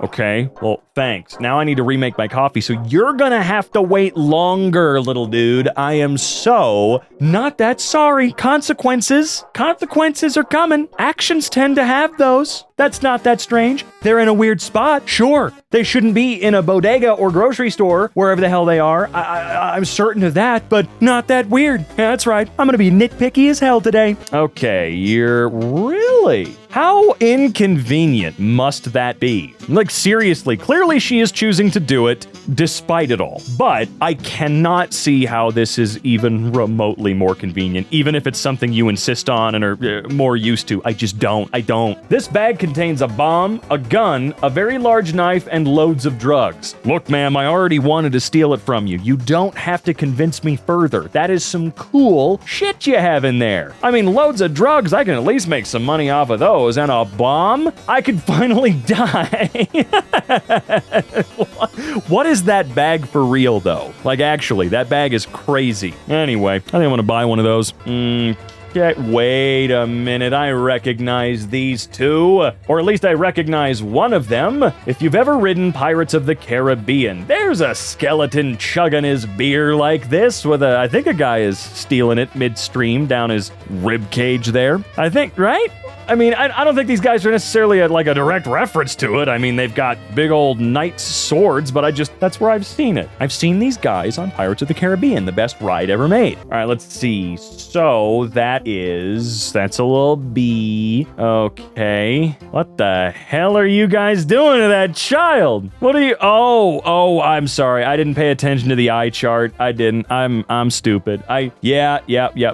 Okay, well, thanks. Now I need to remake my coffee, so you're gonna have to wait longer, little dude. I am so not that sorry. Consequences are coming. Actions tend to have those. That's not that strange. They're in a weird spot. Sure, they shouldn't be in a bodega or grocery store, wherever the hell they are. I'm certain of that, but not that weird. Yeah, that's right. I'm gonna be nitpicky as hell today. Okay, you're really... How inconvenient must that be? Like, seriously, clearly she is choosing to do it despite it all. But I cannot see how this is even remotely more convenient, even if it's something you insist on and are more used to. I just don't. I don't. This bag contains a bomb, a gun, a very large knife, and loads of drugs. Look, ma'am, I already wanted to steal it from you. You don't have to convince me further. That is some cool shit you have in there. I mean, loads of drugs, I can at least make some money off of those. And a bomb? I could finally die. What is that bag for real, though? Like, actually, that bag is crazy. Anyway, I think I'm gonna buy one of those. Wait a minute, I recognize these two. Or at least I recognize one of them. If you've ever ridden Pirates of the Caribbean, there's a skeleton chugging his beer like this with I think a guy is stealing it midstream down his rib cage there. I think, right? I mean, I don't think these guys are necessarily like a direct reference to it. I mean, they've got big old knight's swords, but that's where I've seen it. I've seen these guys on Pirates of the Caribbean, the best ride ever made. All right, let's see. So that's a little B. Okay. What the hell are you guys doing to that child? What are you? Oh, I'm sorry. I didn't pay attention to the eye chart. I didn't. I'm stupid. Yeah,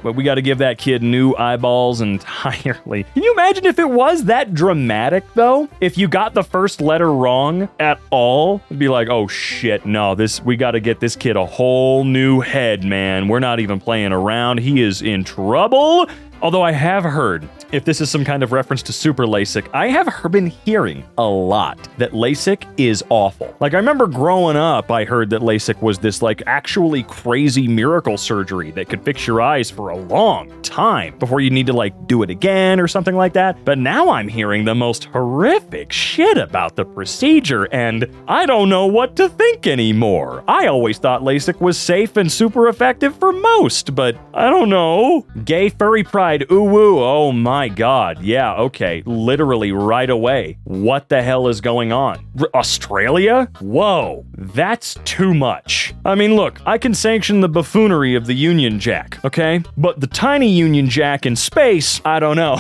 but we got to give that kid new eyeballs entirely. Can you imagine if it was that dramatic, though? If you got the first letter wrong at all, it'd be like, oh shit, no, we gotta get this kid a whole new head, man. We're not even playing around. He is in trouble. Although I have heard, if this is some kind of reference to Super LASIK, I have been hearing a lot that LASIK is awful. Like, I remember growing up, I heard that LASIK was this, like, actually crazy miracle surgery that could fix your eyes for a long time before you need to, like, do it again or something like that. But now I'm hearing the most horrific shit about the procedure, and I don't know what to think anymore. I always thought LASIK was safe and super effective for most, but I don't know. Gay furry pride. Ooh woo, oh my god, yeah, okay, literally right away. What the hell is going on? Australia? Whoa, that's too much. I mean, look, I can sanction the buffoonery of the Union Jack, okay? But the tiny Union Jack in space, I don't know.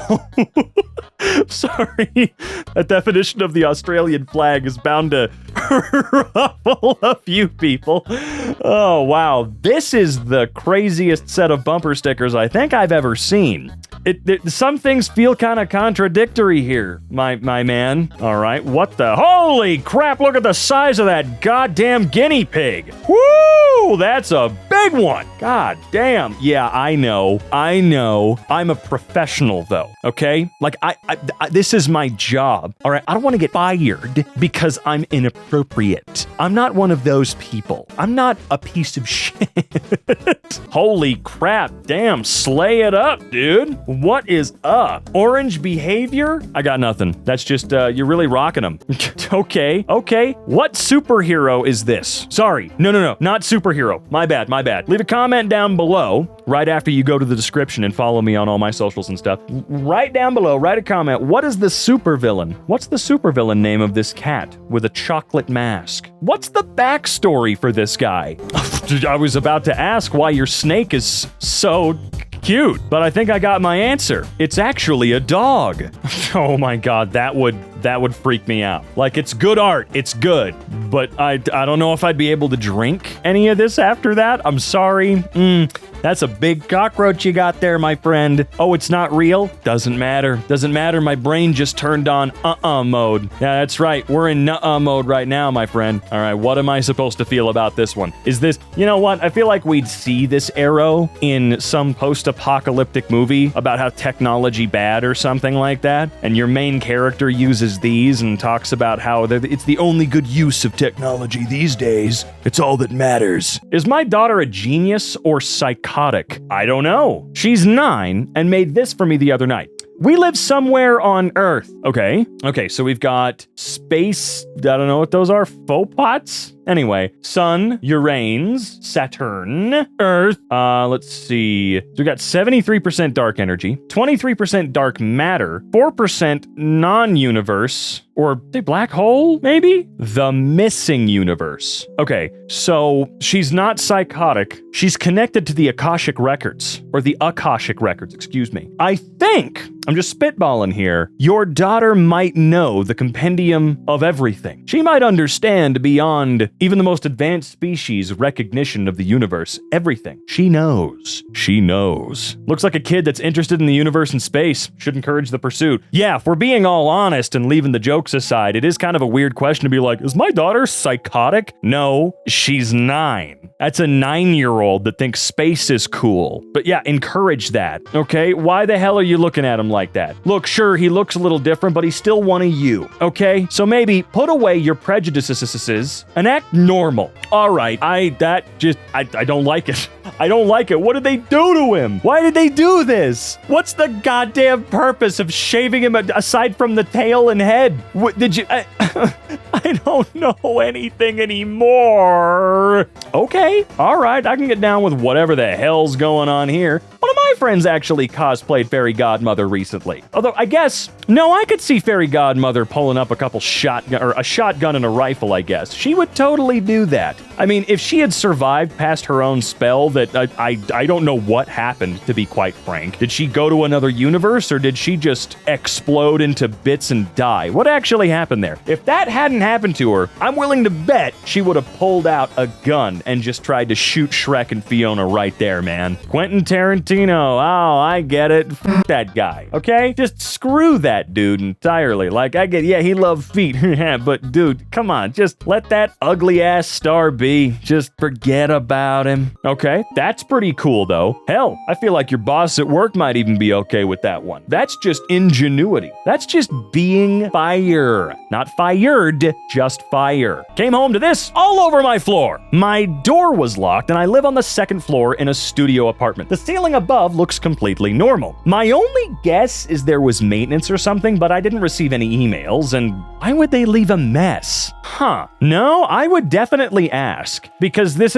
Sorry, that definition of the Australian flag is bound to ruffle a few people. Oh, wow, this is the craziest set of bumper stickers I think I've ever seen. Some things feel kind of contradictory here, my man. All right, what the? Holy crap, look at the size of that goddamn guinea pig. Woo, that's a big one. God damn. Yeah, I know. I'm a professional, though, okay? Like, I this is my job, all right? I don't want to get fired because I'm inappropriate. I'm not one of those people. I'm not a piece of shit. Holy crap, damn, slay it up, dude. What is up? Orange behavior? I got nothing. That's just, you're really rocking them. Okay. What superhero is this? Sorry. No, not superhero. My bad. Leave a comment down below right after you go to the description and follow me on all my socials and stuff. Right down below, write a comment. What is the supervillain? What's the supervillain name of this cat with a chocolate mask? What's the backstory for this guy? I was about to ask why your snake is so cute, but I think I got my answer. It's actually a dog. Oh my god, that would freak me out. Like, it's good art, it's good, but I don't know if I'd be able to drink any of this after that. I'm sorry. That's a big cockroach you got there, my friend. Oh, it's not real? Doesn't matter. My brain just turned on mode. Yeah, that's right. We're in mode right now, my friend. All right, what am I supposed to feel about this one? Is this, you know what? I feel like we'd see this arrow in some post-apocalyptic movie about how technology bad or something like that, and your main character uses these and talks about how it's the only good use of technology these days. It's all that matters. Is my daughter a genius or psychotic? I don't know. She's 9 and made this for me the other night. We live somewhere on Earth. Okay, so we've got space, I don't know what those are, faux pots? Anyway, Sun, Uranus, Saturn, Earth, let's see. So we got 73% dark energy, 23% dark matter, 4% non-universe, or say black hole, maybe? The missing universe. Okay, so she's not psychotic. She's connected to the Akashic records, or the Akashic records, excuse me. I think, I'm just spitballing here, your daughter might know the compendium of everything. She might understand beyond even the most advanced species' recognition of the universe. Everything. She knows. She knows. Looks like a kid that's interested in the universe and space. Should encourage the pursuit. Yeah, if we're being all honest and leaving the jokes aside, it is kind of a weird question to be like, is my daughter psychotic? No, she's 9. That's a 9-year-old that thinks space is cool. But yeah, encourage that, okay? Why the hell are you looking at him like that? Look, sure, he looks a little different, but he's still one of you, okay? So maybe put away your prejudices and act normal. All right, I don't like it. I don't like it. What did they do to him? Why did they do this? What's the goddamn purpose of shaving him aside from the tail and head? What did you... I don't know anything anymore. Okay, all right, I can get down with whatever the hell's going on here. One of my friends actually cosplayed Fairy Godmother recently. Although, I guess, no, I could see Fairy Godmother pulling up a couple shotgun, or a shotgun and a rifle, I guess. She would totally do that. I mean, if she had survived past her own spell that I don't know what happened, to be quite frank. Did she go to another universe, or did she just explode into bits and die? What actually happened there? If that hadn't happened to her, I'm willing to bet she would have pulled out a gun and just tried to shoot Shrek and Fiona right there, man. Quentin Tarantino, oh, I get it. F that guy, okay? Just screw that dude entirely. Like, I get, yeah, he loved feet, but dude, come on, just let that ugly-ass star be. Just forget about him. Okay, that's pretty cool, though. Hell, I feel like your boss at work might even be okay with that one. That's just ingenuity. That's just being fire. Not fired, just fire. Came home to this all over my floor. My door was locked, and I live on the 2nd floor in a studio apartment. The ceiling above looks completely normal. My only guess is there was maintenance or something, but I didn't receive any emails, and why would they leave a mess? Huh. No, I would definitely ask, because this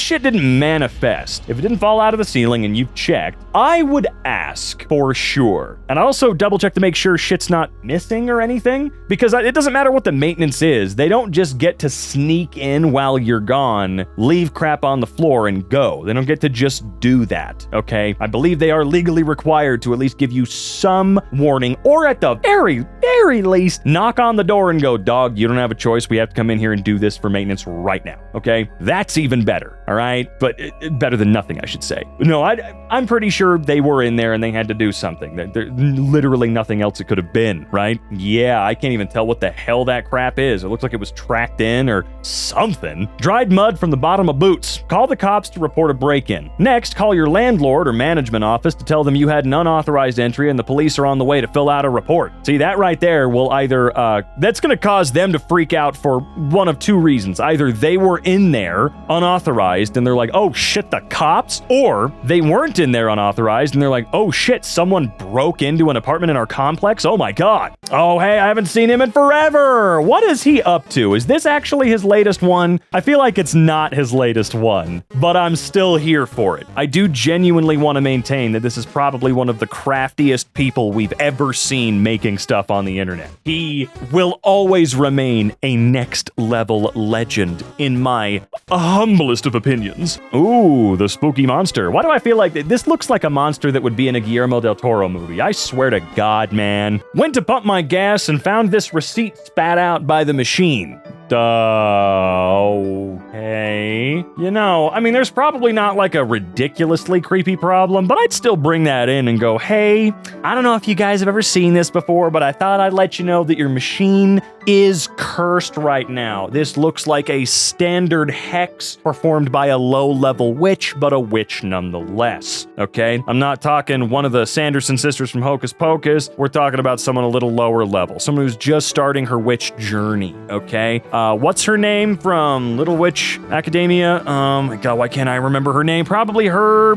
shit didn't manifest. If it didn't fall out of the ceiling and you've checked, I would ask for sure. And also double check to make sure shit's not missing or anything, because it doesn't matter what the maintenance is. They don't just get to sneak in while you're gone, leave crap on the floor and go. They don't get to just do that, okay? I believe they are legally required to at least give you some warning, or at the very, very least, knock on the door and go, dog, you don't have a choice. We have to come in here and do this for maintenance right now, okay? That's even better, all right? But better than nothing, I should say. No, I'm pretty sure they were in there and they had to do something. There's literally nothing else it could have been, right? Yeah, I can't even tell what the hell that crap is. It looks like it was tracked in or something. Dried mud from the bottom of boots. Call the cops to report a break-in. Next, call your landlord or management office to tell them you had an unauthorized entry and the police are on the way to fill out a report. See, that right there will either, that's gonna cause them to freak out for one of two reasons. Either they were in there unauthorized and they're like, oh shit, the cops, or they weren't in there unauthorized and they're like, oh shit, someone broke into an apartment in our complex? Oh my god. Oh hey, I haven't seen him in forever. What is he up to? Is this actually his latest one? I feel like it's not his latest one, but I'm still here for it. I do genuinely want to maintain that this is probably one of the craftiest people we've ever seen making stuff on the internet. He will always remain a next level legend in my humblest of opinions. Ooh, the spooky monster. Why do I feel like this looks like a monster that would be in a Guillermo del Toro movie? I swear to God, man. Went to pump my gas and found this receipt spat out by the machine. Okay. You know, I mean, there's probably not like a ridiculously creepy problem, but I'd still bring that in and go, hey, I don't know if you guys have ever seen this before, but I thought I'd let you know that your machine is cursed right now. This looks like a standard hex performed by a low-level witch, but a witch nonetheless, okay? I'm not talking one of the Sanderson sisters from Hocus Pocus. We're talking about someone a little lower level, someone who's just starting her witch journey, okay? What's her name from Little Witch Academia? My God, why can't I remember her name? Probably her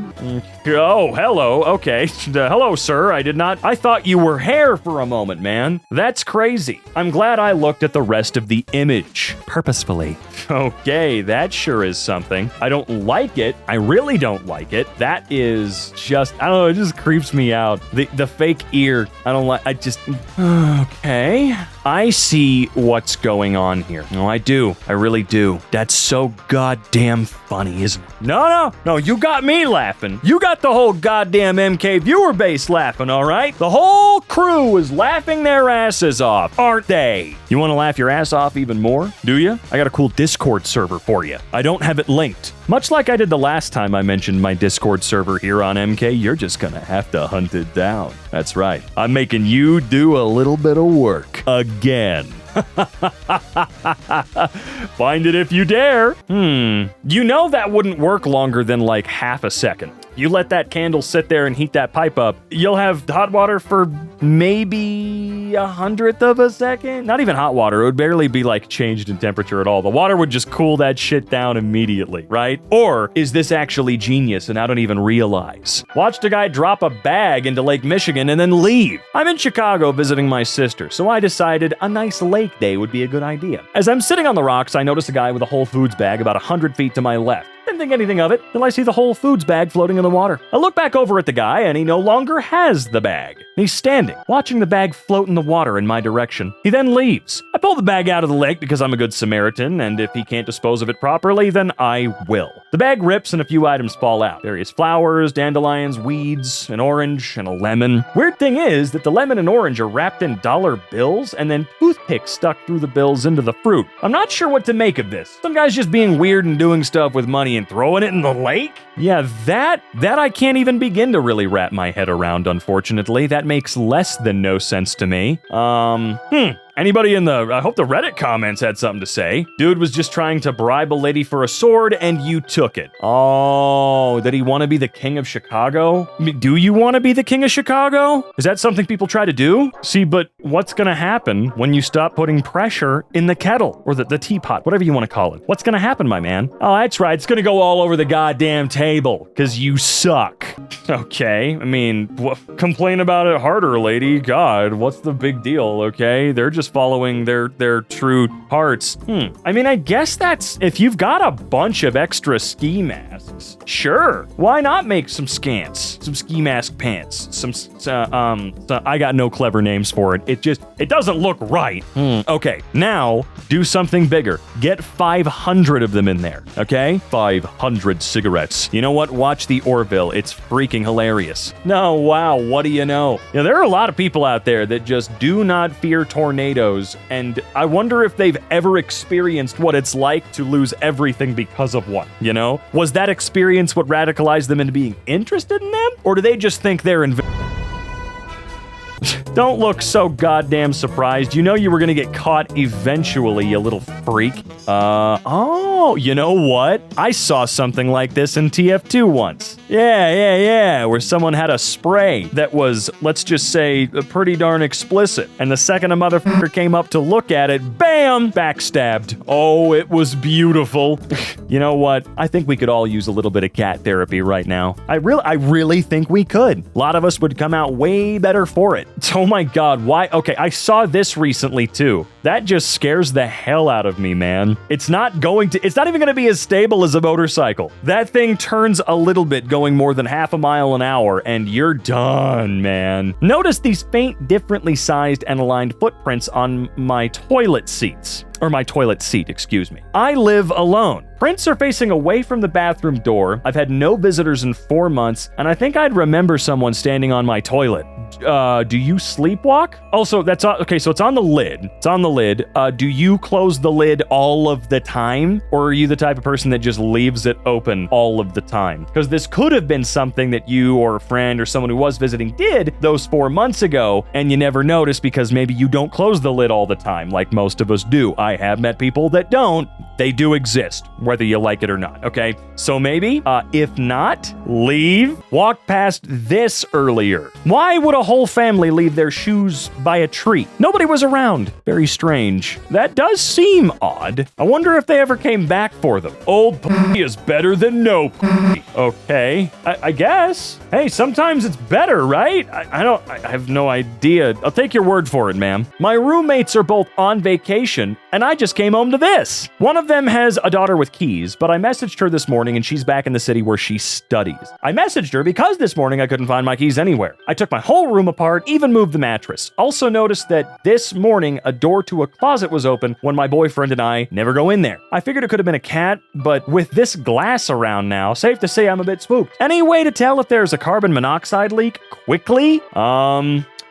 Oh, hello. Okay. Hello, sir. I thought you were hair for a moment, man. That's crazy. I'm glad I looked at the rest of the image purposefully. Okay, that sure is something. I don't like it. I really don't like it. That is just, I don't know, it just creeps me out. The fake ear, I don't like, okay. I see what's going on here. No, I do. I really do. That's so goddamn funny, isn't it? No, you got me laughing. You got the whole goddamn EmKay viewer base laughing, all right? The whole crew is laughing their asses off, aren't they? You want to laugh your ass off even more? Do you? I got a cool Discord server for you. I don't have it linked. Much like I did the last time I mentioned my Discord server here on EmKay, you're just gonna have to hunt it down. That's right. I'm making you do a little bit of work. Again. Find it if you dare. You know that wouldn't work longer than like half a second. You let that candle sit there and heat that pipe up, you'll have hot water for maybe 1/100th of a second. Not even hot water. It would barely be like changed in temperature at all. The water would just cool that shit down immediately, right? Or is this actually genius and I don't even realize? Watched a guy drop a bag into Lake Michigan and then leave. I'm in Chicago visiting my sister, so I decided a nice lake day would be a good idea. As I'm sitting on the rocks, I notice a guy with a Whole Foods bag about 100 feet to my left. Didn't think anything of it till I see the Whole Foods bag floating in the water. I look back over at the guy and he no longer has the bag. He's standing, watching the bag float in the water in my direction. He then leaves. I pull the bag out of the lake because I'm a good Samaritan, and if he can't dispose of it properly, then I will. The bag rips and a few items fall out. Various flowers, dandelions, weeds, an orange, and a lemon. Weird thing is that the lemon and orange are wrapped in dollar bills and then toothpicks stuck through the bills into the fruit. I'm not sure what to make of this. Some guy's just being weird and doing stuff with money and throwing it in the lake? Yeah, that I can't even begin to really wrap my head around, unfortunately. That makes less than no sense to me. Anybody I hope the Reddit comments had something to say. Dude was just trying to bribe a lady for a sword and you took it. Oh, did he want to be the king of Chicago? I mean, do you want to be the king of Chicago? Is that something people try to do? See, but what's gonna happen when you stop putting pressure in the kettle or the teapot, whatever you want to call it? What's gonna happen, my man? Oh, that's right. It's gonna go all over the goddamn table because you suck. Okay, I mean, complain about it harder, lady. God, what's the big deal, okay? They're just following their true hearts. I mean, I guess that's, if you've got a bunch of extra ski masks, sure. Why not make some skants? Some ski mask pants. I got no clever names for it. It doesn't look right. Okay, now do something bigger. Get 500 of them in there, okay? 500 cigarettes. You know what? Watch the Orville. It's freaking hilarious. No, wow, what do you know? There are a lot of people out there that just do not fear tornadoes, and I wonder if they've ever experienced what it's like to lose everything because of one, you know? Was that experience what radicalized them into being interested in them? Or do they just think they're Don't look so goddamn surprised. You know you were gonna get caught eventually, you little freak. Oh, you know what? I saw something like this in TF2 once. Yeah, where someone had a spray that was, let's just say, pretty darn explicit. And the second a motherfucker came up to look at it, bam, backstabbed. Oh, it was beautiful. You know what? I think we could all use a little bit of cat therapy right now. I really think we could. A lot of us would come out way better for it. Oh my God, why? Okay, I saw this recently too. That just scares the hell out of me, man. It's not even gonna be as stable as a motorcycle. That thing turns a little bit going more than half a mile an hour and you're done, man. Notice these faint, differently sized and aligned footprints on my toilet seats. Or my toilet seat, excuse me. I live alone. Prints are facing away from the bathroom door. I've had no visitors in 4 months, and I think I'd remember someone standing on my toilet. Do you sleepwalk? Also, that's okay, so it's on the lid. It's on the lid. Do you close the lid all of the time? Or are you the type of person that just leaves it open all of the time? Because this could have been something that you or a friend or someone who was visiting did those 4 months ago, and you never noticed because maybe you don't close the lid all the time, like most of us do. I have met people that don't. They do exist, whether you like it or not, okay? So maybe, if not, leave. Walk past this earlier. Why would a whole family leave their shoes by a tree? Nobody was around. Very strange. That does seem odd. I wonder if they ever came back for them. Old p*** is better than no p***. Okay, I guess. Hey, sometimes it's better, right? I have no idea. I'll take your word for it, ma'am. My roommates are both on vacation, and I just came home to this. One of them has a daughter with keys, but I messaged her this morning and she's back in the city where she studies. I messaged her because this morning I couldn't find my keys anywhere. I took my whole room apart, even moved the mattress. Also noticed that this morning a door to a closet was open when my boyfriend and I never go in there. I figured it could have been a cat, but with this glass around now, safe to say I'm a bit spooked. Any way to tell if there's a carbon monoxide leak quickly?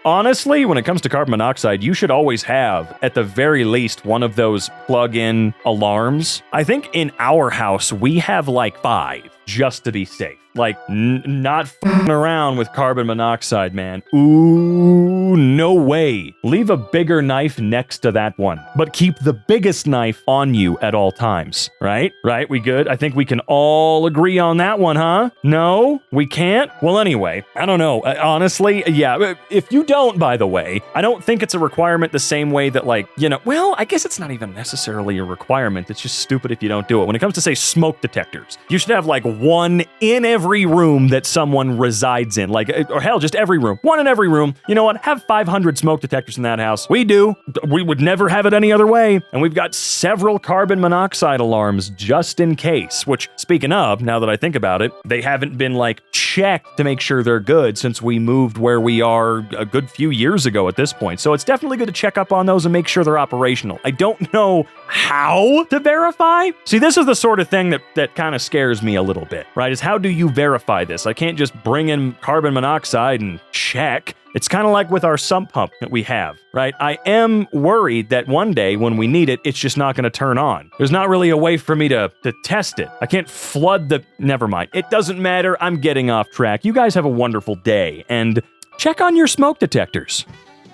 Honestly, when it comes to carbon monoxide, you should always have, at the very least, one of those plug-in alarms. I think in our house, we have like 5, just to be safe. Like, not f***ing around with carbon monoxide, man. Ooh, no way. Leave a bigger knife next to that one, but keep the biggest knife on you at all times, right? Right, we good? I think we can all agree on that one, huh? No? We can't? Well, anyway, I don't know. Honestly, yeah, if you don't, by the way, I don't think it's a requirement the same way that, like, you know, well, I guess it's not even necessarily a requirement. It's just stupid if you don't do it. When it comes to, say, smoke detectors, you should have, like, one in every room that someone resides in, like, or hell, just every room. One in every room. You know what? Have 500 smoke detectors in that house. We do. We would never have it any other way. And we've got several carbon monoxide alarms just in case, which, speaking of, now that I think about it, they haven't been, like, checked to make sure they're good since we moved where we are a good few years ago at this point. So it's definitely good to check up on those and make sure they're operational. I don't know how to verify. See, this is the sort of thing that kind of scares me a little bit, right? Is how do you verify this? I can't just bring in carbon monoxide and check. It's kind of like with our sump pump that we have, right? I am worried that one day when we need it, it's just not going to turn on. There's not really a way for me to test it. I can't flood the... Never mind. It doesn't matter. I'm getting off track. You guys have a wonderful day, and check on your smoke detectors.